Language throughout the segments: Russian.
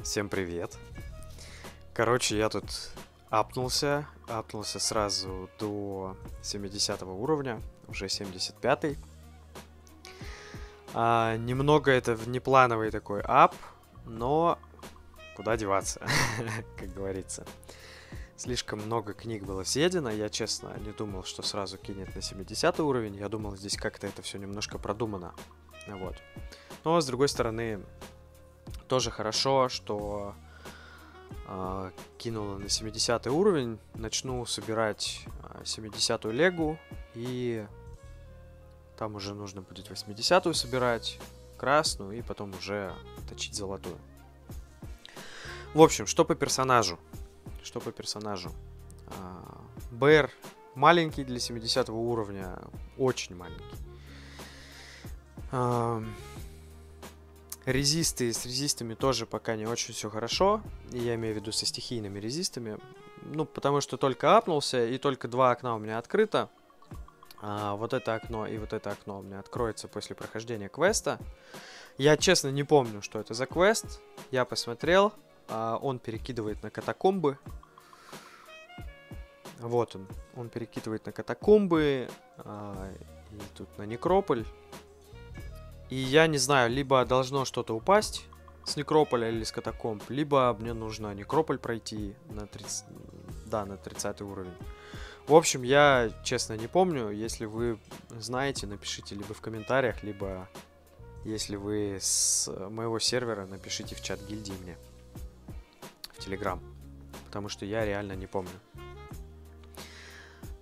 Всем привет. Короче, я тут апнулся сразу до 70 уровня, уже 75-й. Немного это внеплановый такой ап, но куда деваться, как говорится. Слишком много книг было съедено, я, честно, не думал, что сразу кинет на 70 уровень. Я думал, здесь как-то это все немножко продумано. Вот. Но, с другой стороны, тоже хорошо, что кинула на 70 уровень. Начну собирать 70-ю легу, и там уже нужно будет 80-ю собирать, красную, и потом уже точить золотую. В общем, что по персонажу? БР маленький для 70 уровня, очень маленький. Резисты, с резистами тоже пока не очень все хорошо. И я имею в виду со стихийными резистами. Ну, потому что только апнулся, и только два окна у меня открыто. Вот это окно и вот это окно у меня откроется после прохождения квеста. Я, честно, не помню, что это за квест. Я посмотрел. Он перекидывает на катакомбы. Вот он. Он перекидывает на катакомбы. И тут на некрополь. И я не знаю, либо должно что-то упасть с некрополя или с катакомб, либо мне нужно некрополь пройти на 30 уровень. В общем, я, честно, не помню. Если вы знаете, напишите либо в комментариях, либо, если вы с моего сервера, напишите в чат гильдии мне. В Телеграм. Потому что я реально не помню.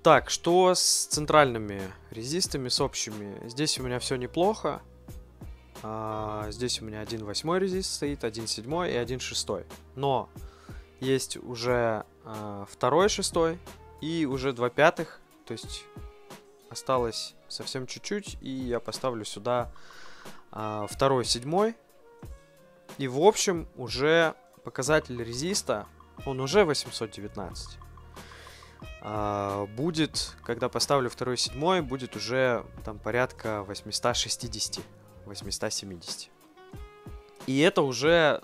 Так, что с центральными резистами, с общими? Здесь у меня все неплохо. Здесь у меня 1/8 резист стоит, 1/7 и 1/6. Но есть уже 2/6 и уже 2/5. То есть осталось совсем чуть-чуть. И я поставлю сюда 2/7. И в общем уже показатель резиста, он уже 819. Будет, когда поставлю 2/7, будет уже там порядка 860. 870. И это уже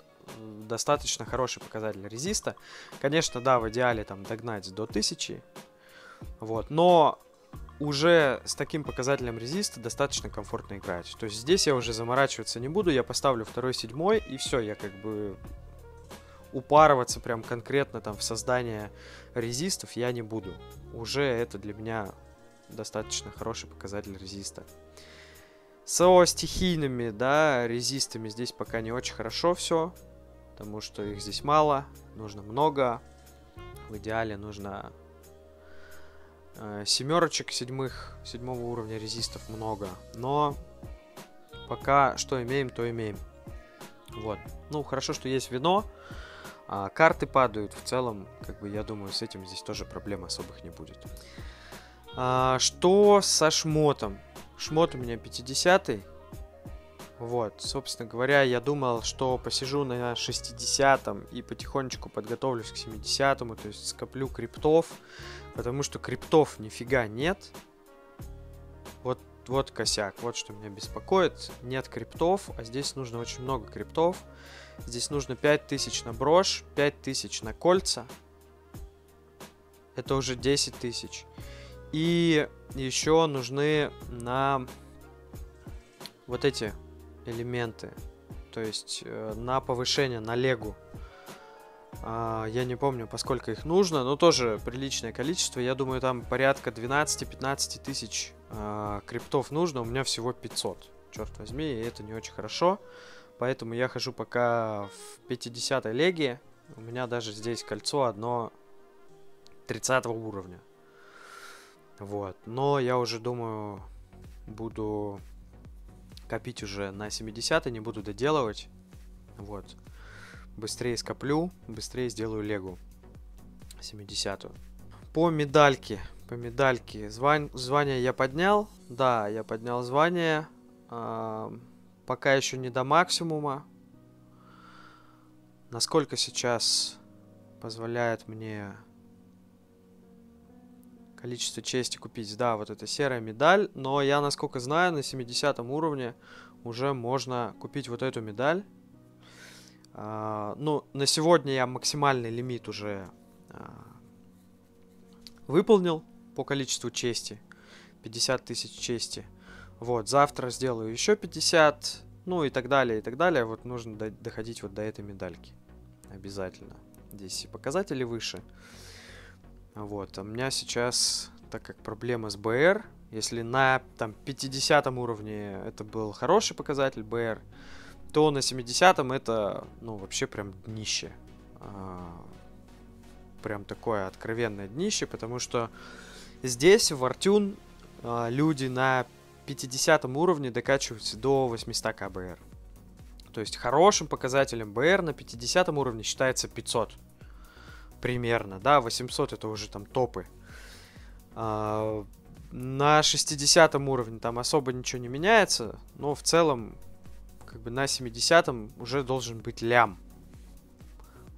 достаточно хороший показатель резиста. Конечно, да, в идеале там догнать до 1000. Вот. Но уже с таким показателем резиста достаточно комфортно играть. То есть здесь я уже заморачиваться не буду. Я поставлю 2/7 и все. Я как бы упарываться прям конкретно там в создание резистов я не буду. Уже это для меня достаточно хороший показатель резиста. Со стихийными, да, резистами здесь пока не очень хорошо все, потому что их здесь мало, нужно много. В идеале нужно семерочек седьмого уровня резистов много. Но пока что имеем, то имеем. Вот. Ну, хорошо, что есть вино. Карты падают. В целом, как бы, я думаю, с этим здесь тоже проблем особых не будет. Что со шмотом? Шмот у меня 50-й. Вот, собственно говоря, я думал, что посижу на 60-м и потихонечку подготовлюсь к 70-му, то есть скоплю криптов, потому что криптов нифига нет. Вот косяк, вот что меня беспокоит. Нет криптов, а здесь нужно очень много криптов. Здесь нужно 5000 на брошь, 5000 на кольца. Это уже 10 тысяч. И еще нужны на вот эти элементы. То есть на повышение, на легу. Я не помню, поскольку их нужно, но тоже приличное количество. Я думаю, там порядка 12-15 тысяч криптов нужно. У меня всего 500. Черт возьми, и это не очень хорошо. Поэтому я хожу пока в 50-й леге. У меня даже здесь кольцо одно 30 уровня. Вот, но я уже думаю, буду копить уже на 70-й, не буду доделывать. Вот, быстрее скоплю, быстрее сделаю легу 70-ю. По медальке, звание я поднял. Да, я поднял звание. Пока еще не до максимума. Насколько сейчас позволяет мне количество чести купить? Да, вот эта серая медаль. Но я, насколько знаю, на 70 уровне уже можно купить вот эту медаль. Ну, на сегодня я максимальный лимит уже выполнил по количеству чести. 50 тысяч чести. Вот, завтра сделаю еще 50, ну и так далее, и так далее. Вот нужно доходить вот до этой медальки. Обязательно. Здесь и показатели выше. Вот, а у меня сейчас, так как проблема с БР, если на там 50 уровне это был хороший показатель БР, то на 70-м это, ну, вообще прям днище. Прям такое откровенное днище, потому что здесь, в Артюн, люди на 50 уровне докачиваются до 800 КБР. То есть хорошим показателем БР на 50 уровне считается 500. Примерно, да, 800 это уже там топы. На 60 уровне там особо ничего не меняется, но в целом, как бы на 70 уже должен быть лям.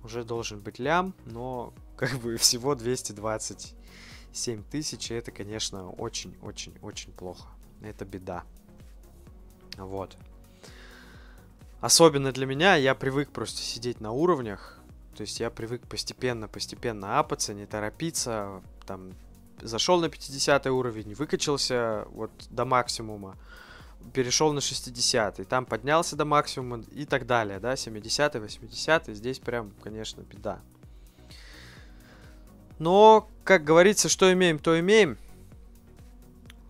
Уже должен быть лям, но как бы всего 227 тысяч, и это, конечно, очень-очень-очень плохо. Это беда. Вот. Особенно для меня, я привык просто сидеть на уровнях. То есть я привык постепенно апаться, не торопиться. Там зашел на 50 уровень, выкачался вот до максимума. Перешел на 60-й, там поднялся до максимума и так далее, да, 70-й, 80-й, здесь прям, конечно, беда. Но, как говорится, что имеем, то имеем.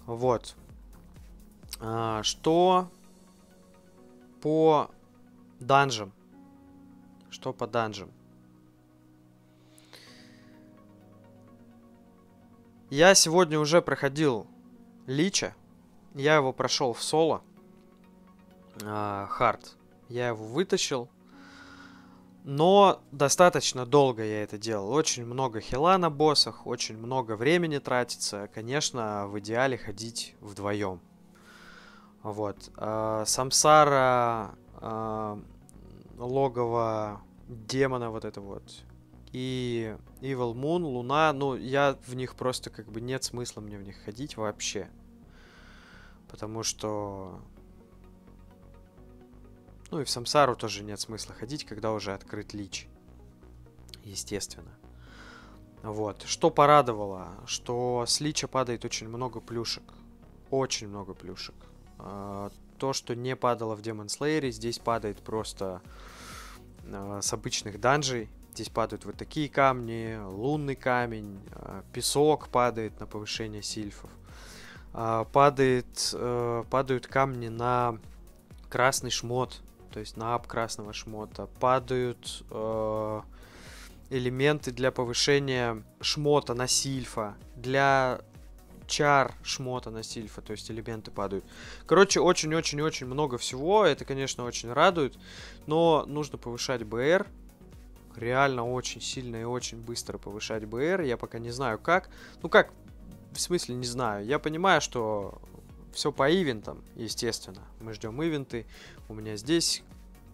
Вот. Что по данжам? Что по данжам? Я сегодня уже проходил Лича. Я его прошел в соло. Хард. Я его вытащил. Но достаточно долго я это делал. Очень много хила на боссах, очень много времени тратится. Конечно, в идеале ходить вдвоем. Вот. Самсара, логово демона вот это вот. И Evil Moon, Луна. Ну, я в них просто как бы нет смысла мне в них ходить вообще. Потому что... Ну и в Самсару тоже нет смысла ходить, когда уже открыт Лич. Естественно. Вот. Что порадовало, что с Лича падает очень много плюшек. Очень много плюшек. То, что не падало в Demon Slayer, здесь падает просто с обычных данжей. Здесь падают вот такие камни, лунный камень, песок падает на повышение сильфов. Падают камни на красный шмот, то есть на ап красного шмота. Падают элементы для повышения шмота на сильфа, для чар шмота на сильфа, то есть элементы падают. Короче, очень-очень-очень много всего, это, конечно, очень радует, но нужно повышать БР. Реально очень сильно и очень быстро повышать БР. Я пока не знаю как. Ну как, в смысле не знаю. Я понимаю, что все по ивентам, естественно. Мы ждем ивенты. У меня здесь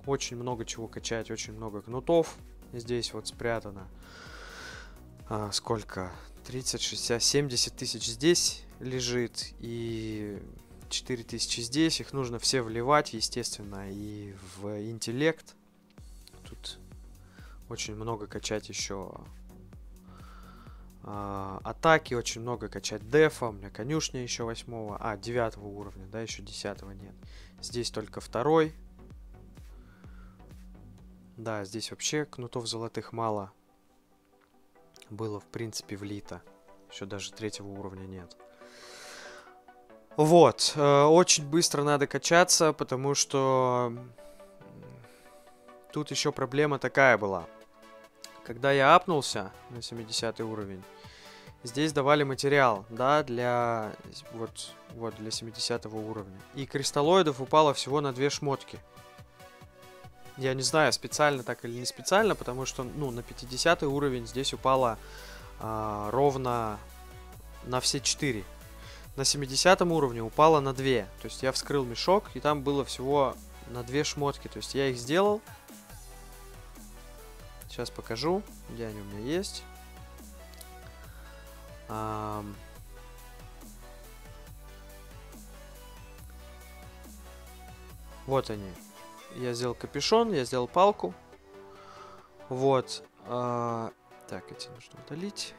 очень много чего качать, очень много кнутов. Здесь вот спрятано. Сколько? 30, 60, 70 тысяч здесь лежит. И 4 тысячи здесь. Их нужно все вливать, естественно, и в интеллект. Тут очень много качать еще атаки, очень много качать дефа. У меня конюшня еще 9 уровня, да, еще 10 нет. Здесь только 2. Да, здесь вообще кнутов золотых мало было, в принципе, влито. Еще даже 3 уровня нет. Вот, очень быстро надо качаться, потому что тут еще проблема такая была. Когда я апнулся на 70 уровень, здесь давали материал, да, для для 70 уровня. И кристаллоидов упало всего на 2 шмотки. Я не знаю, специально так или не специально, потому что, ну, на 50 уровень здесь упало ровно на все 4. На 70 уровне упало на 2. То есть я вскрыл мешок, и там было всего на 2 шмотки. То есть я их сделал. Сейчас покажу, где они у меня есть. Вот они. Я сделал капюшон, я сделал палку. Вот. Так, эти нужно удалить.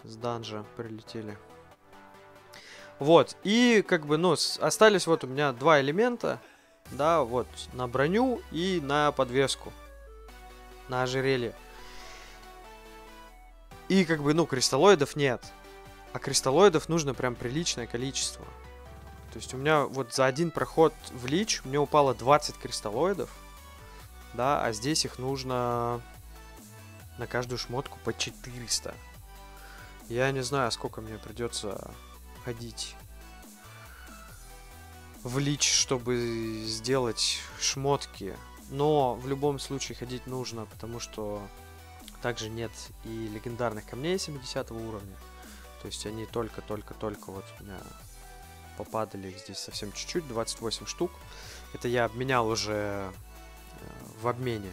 С данжа прилетели. Вот. И как бы, ну, остались вот у меня два элемента. Да, вот. На броню и на подвеску. На ожерелье. И как бы, ну, кристаллоидов нет. А кристаллоидов нужно прям приличное количество. То есть у меня вот за один проход в лич мне упало 20 кристаллоидов. Да, а здесь их нужно на каждую шмотку по 400. Я не знаю, сколько мне придется ходить в лич, чтобы сделать шмотки. Но в любом случае ходить нужно, потому что также нет и легендарных камней 70 уровня. То есть они только-только-только вот у меня попадали, их здесь совсем чуть-чуть, 28 штук. Это я обменял уже в обмене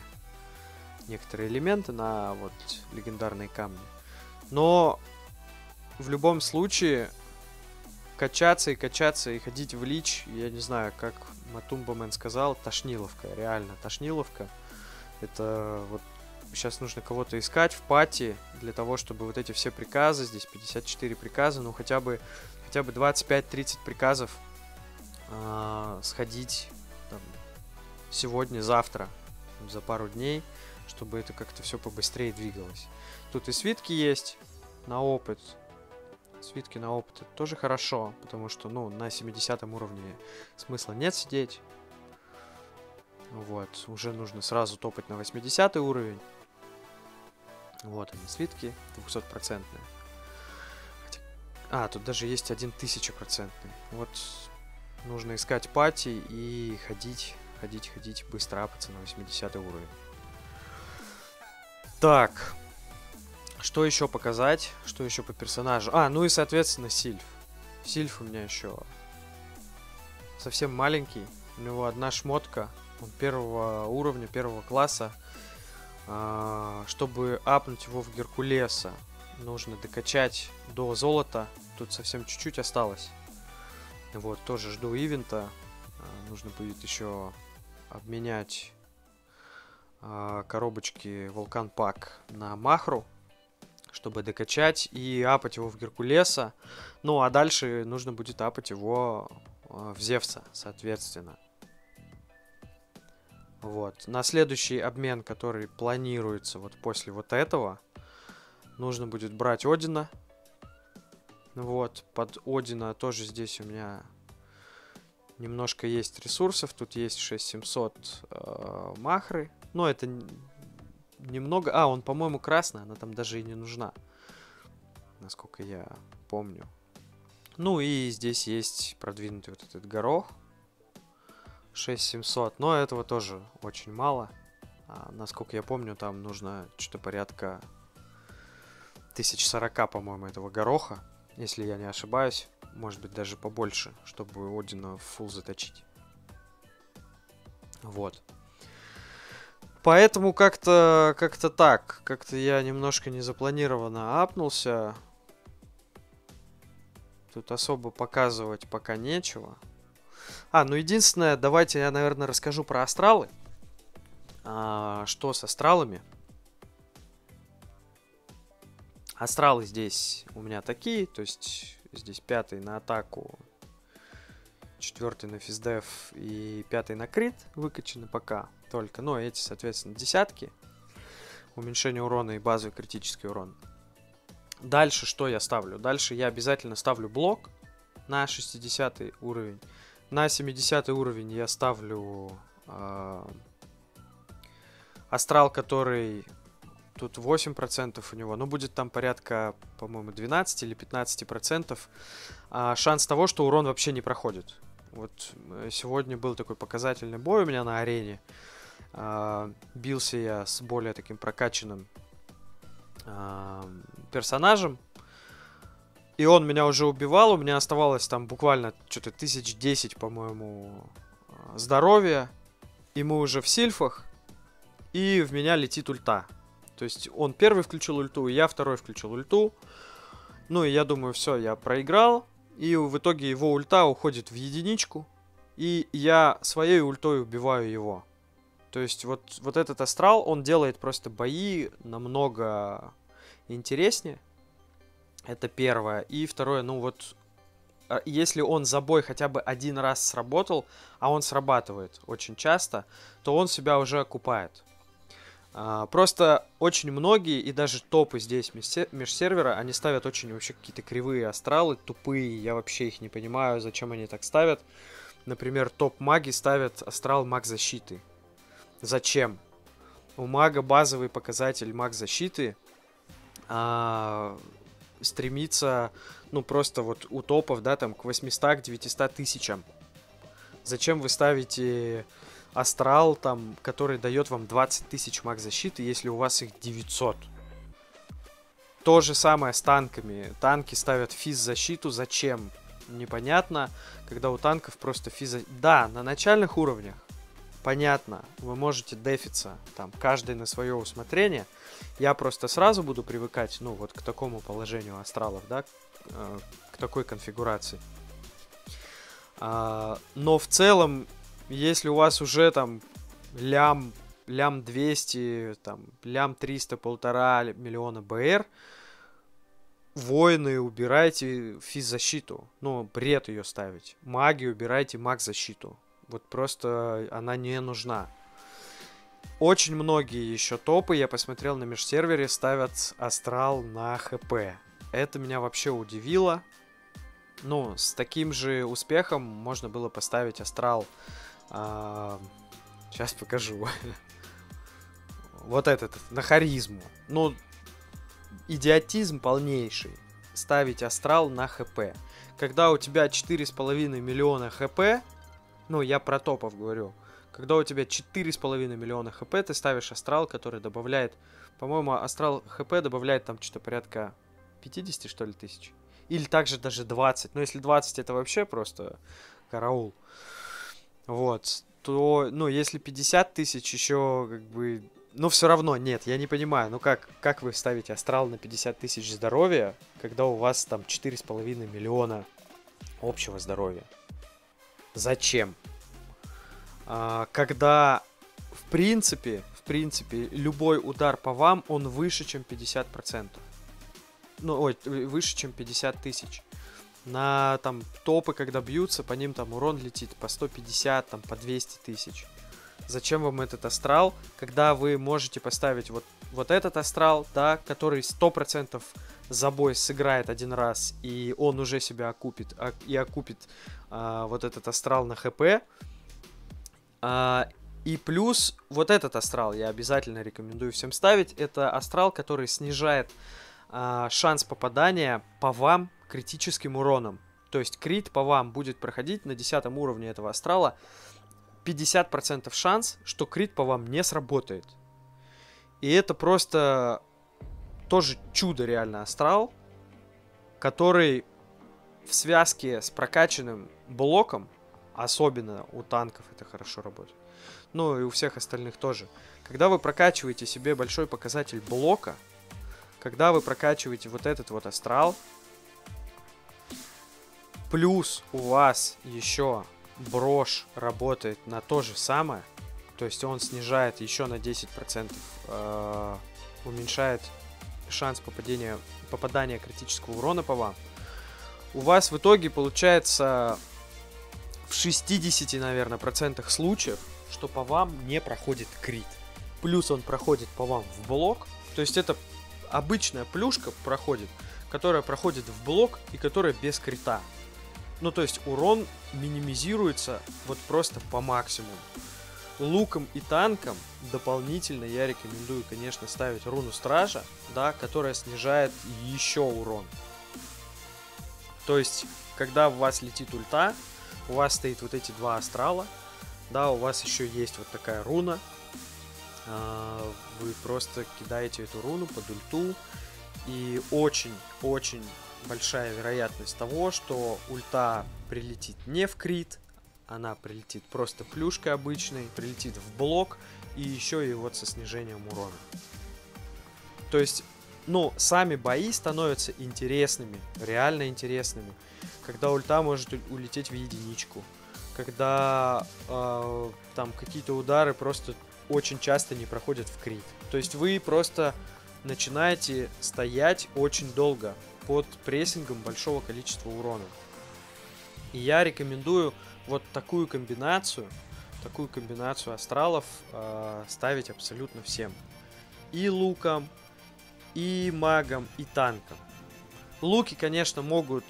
некоторые элементы на вот легендарные камни. Но в любом случае качаться и ходить в лич, я не знаю, как Матумбамен сказал, тошниловка, реально тошниловка. Это вот сейчас нужно кого-то искать в пати для того, чтобы вот эти все приказы, здесь 54 приказа, ну хотя бы 25-30 приказов сходить там, сегодня, завтра, за пару дней, чтобы это как-то все побыстрее двигалось. Тут и свитки есть на опыт. Свитки на опыт это тоже хорошо, потому что, ну, на 70 уровне смысла нет сидеть. Вот, уже нужно сразу топать на 80 уровень. Вот они, свитки 200%. Тут даже есть 1000%. Вот, нужно искать пати и ходить, быстро апаться на 80 уровень. Так, что еще показать? Что еще по персонажу? Ну и, соответственно, Сильф. Сильф у меня еще совсем маленький. У него одна шмотка. Он первого уровня, первого класса. Чтобы апнуть его в Геркулеса, нужно докачать до золота. Тут совсем чуть-чуть осталось. Вот, тоже жду ивента. Нужно будет еще обменять коробочки Вулкан Пак на Махру, чтобы докачать и апать его в Геркулеса. Ну, а дальше нужно будет апать его в Зевса, соответственно. Вот. На следующий обмен, который планируется вот после вот этого, нужно будет брать Одина. Вот. Под Одина тоже здесь у меня немножко есть ресурсов. Тут есть 6700 махры. Но это немного... он, по-моему, красный. Она там даже и не нужна. Насколько я помню. Ну и здесь есть продвинутый вот этот горох. 6700. Но этого тоже очень мало. Насколько я помню, там нужно что-то порядка 1040, по-моему, этого гороха. Если я не ошибаюсь. Может быть, даже побольше, чтобы Одина в фулл заточить. Вот. Поэтому как-то так. Как-то я немножко незапланированно апнулся. Тут особо показывать пока нечего. Ну единственное, давайте я, наверное, расскажу про астралы. Что с астралами? Астралы здесь у меня такие, то есть здесь 5-й на атаку, 4-й на физдев и 5-й на крит выкачаны пока только. Но эти, соответственно, десятки. Уменьшение урона и базовый критический урон. Дальше что я ставлю? Дальше я обязательно ставлю блок на 60 уровень. На 70 уровень я ставлю астрал, который... Тут 8% у него. Ну, будет там порядка, по-моему, 12 или 15%. Шанс того, что урон вообще не проходит. Вот сегодня был такой показательный бой у меня на арене. Бился я с более таким прокачанным персонажем. И он меня уже убивал. У меня оставалось там буквально что-то 1010, по-моему, здоровья. И мы уже в сильфах. И в меня летит ульта. То есть он первый включил ульту, и я второй включил ульту. Ну и я думаю, все, я проиграл. И в итоге его ульта уходит в единичку. И я своей ультой убиваю его. То есть вот этот астрал, он делает просто бои намного интереснее. Это первое. И второе, ну вот, если он за бой хотя бы один раз сработал, а он срабатывает очень часто, то он себя уже окупает. Просто очень многие, и даже топы здесь межсервера, они ставят очень вообще какие-то кривые астралы, тупые, я вообще их не понимаю, зачем они так ставят. Например, топ-маги ставят астрал маг защиты. Зачем? У мага базовый показатель маг защиты стремится, ну, просто вот у топов, да, там, к 800-900 тысячам. Зачем вы ставите астрал, там, который дает вам 20 тысяч маг защиты, если у вас их 900? То же самое с танками. Танки ставят физ-защиту. Зачем? Непонятно. Когда у танков просто физ... Да, на начальных уровнях понятно, вы можете дефиться, там, каждый на свое усмотрение. Я просто сразу буду привыкать, ну, вот к такому положению астралов, да, к такой конфигурации. Но в целом, если у вас уже там лям 200, там, лям 300, 1,5 миллиона БР, воины убирайте физзащиту. Ну, бред ее ставить. Маги убирайте маг-защиту. Вот просто она не нужна. Очень многие еще топы, я посмотрел на межсервере, ставят астрал на ХП. Это меня вообще удивило. Ну, с таким же успехом можно было поставить астрал. Сейчас покажу. Вот этот, на харизму. Ну, идиотизм полнейший. Ставить астрал на ХП. Когда у тебя 4,5 миллиона ХП, ну, я про топов говорю. Когда у тебя 4,5 миллиона ХП, ты ставишь астрал, который добавляет... По-моему, астрал ХП добавляет там что-то порядка 50, что ли, тысяч. Или также даже 20. Но если 20, это вообще просто караул. Вот. То, ну, если 50 тысяч, еще как бы... Ну, все равно, нет, я не понимаю. Ну, как вы ставите астрал на 50 тысяч здоровья, когда у вас там 4,5 миллиона общего здоровья? Зачем? Когда, в принципе, любой удар по вам, он выше, чем 50%. Ну, ой, выше, чем 50 тысяч. На там топы, когда бьются, по ним там урон летит по 150, там по 200 тысяч. Зачем вам этот астрал, когда вы можете поставить вот этот астрал, да, который 100% за бой сыграет один раз, и он уже себя окупит, и окупит вот этот астрал на ХП. И плюс вот этот астрал я обязательно рекомендую всем ставить. Это астрал, который снижает шанс попадания по вам критическим уроном. То есть крит по вам будет проходить на 10 уровне этого астрала. 50% шанс, что крит по вам не сработает. И это просто тоже чудо реально астрал, который в связке с прокачанным блоком, особенно у танков это хорошо работает, ну и у всех остальных тоже. Когда вы прокачиваете себе большой показатель блока, когда вы прокачиваете вот этот вот астрал, плюс у вас еще брошь работает на то же самое, то есть он снижает еще на 10%, уменьшает шанс попадания критического урона по вам, у вас в итоге получается в 60, наверное, процентах случаев, что по вам не проходит крит. Плюс он проходит по вам в блок, то есть это обычная плюшка проходит, которая проходит в блок и которая без крита. Ну, то есть урон минимизируется вот просто по максимуму. Луком и танком дополнительно я рекомендую, конечно, ставить руну Стража, да, которая снижает еще урон. То есть, когда у вас летит ульта, у вас стоит вот эти два астрала, да, у вас еще есть вот такая руна. Вы просто кидаете эту руну под ульту, и очень-очень большая вероятность того, что ульта прилетит не в крит, она прилетит просто плюшкой обычной, прилетит в блок, и еще и вот со снижением урона. То есть, ну, сами бои становятся интересными, реально интересными, когда ульта может улететь в единичку, когда там какие-то удары просто очень часто не проходят в крит. То есть вы просто начинаете стоять очень долго под прессингом большого количества урона. И я рекомендую вот такую комбинацию астралов ставить абсолютно всем. И луком, и магом, и танком. Луки, конечно, могут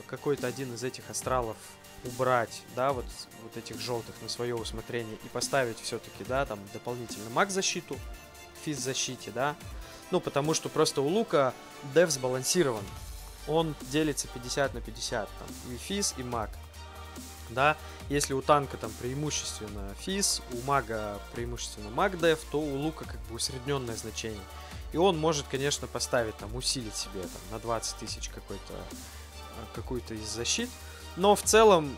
какой-то один из этих астралов убрать, да, вот этих желтых на свое усмотрение и поставить все-таки, да, там дополнительно маг-защиту, физ-защите, да. Ну, потому что просто у лука деф сбалансирован. Он делится 50 на 50, там, и физ, и маг. Да, если у танка там преимущественно физ, у мага преимущественно маг деф, то у лука как бы усредненное значение. И он может, конечно, поставить, там, усилить себе там, на 20 тысяч какую-то из защит. Но в целом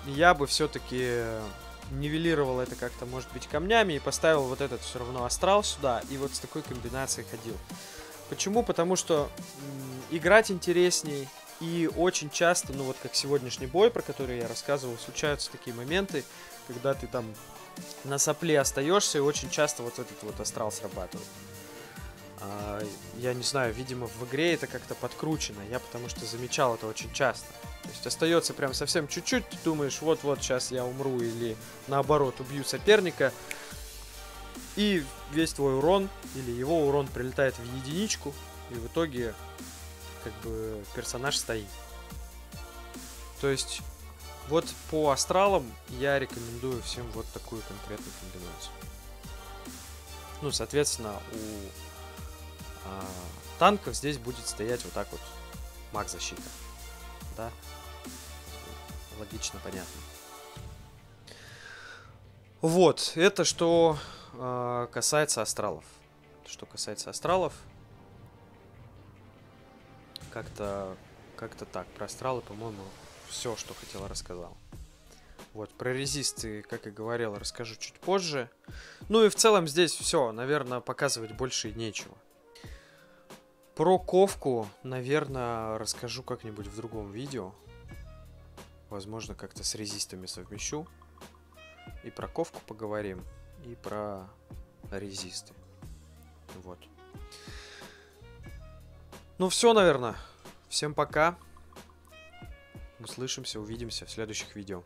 я бы все-таки нивелировал это как-то, может быть, камнями и поставил вот этот все равно астрал сюда и вот с такой комбинацией ходил. Почему? Потому что играть интересней и очень часто, ну вот как сегодняшний бой, про который я рассказывал, случаются такие моменты, когда ты там на сопле остаешься и очень часто вот этот вот астрал срабатывает. Я не знаю, видимо, в игре это как-то подкручено. Я потому что замечал это очень часто. То есть остается прям совсем чуть-чуть, ты думаешь, вот-вот сейчас я умру или наоборот убью соперника. И весь твой урон или его урон прилетает в единичку. И в итоге как бы персонаж стоит. То есть вот по астралам я рекомендую всем вот такую конкретную комбинацию. Ну, соответственно, у танков здесь будет стоять вот так вот маг-защита. Да? Логично, понятно. Вот, это что касается астралов. Что касается астралов, как-то так. Про астралы, по-моему, все, что хотел, рассказал. Вот, про резисты, как и говорил, расскажу чуть позже. Ну и в целом здесь все, наверное, показывать больше и нечего. Про ковку, наверное, расскажу как-нибудь в другом видео. Возможно, как-то с резистами совмещу. И про ковку поговорим, и про резисты. Вот. Ну все, наверное. Всем пока. Услышимся, увидимся в следующих видео.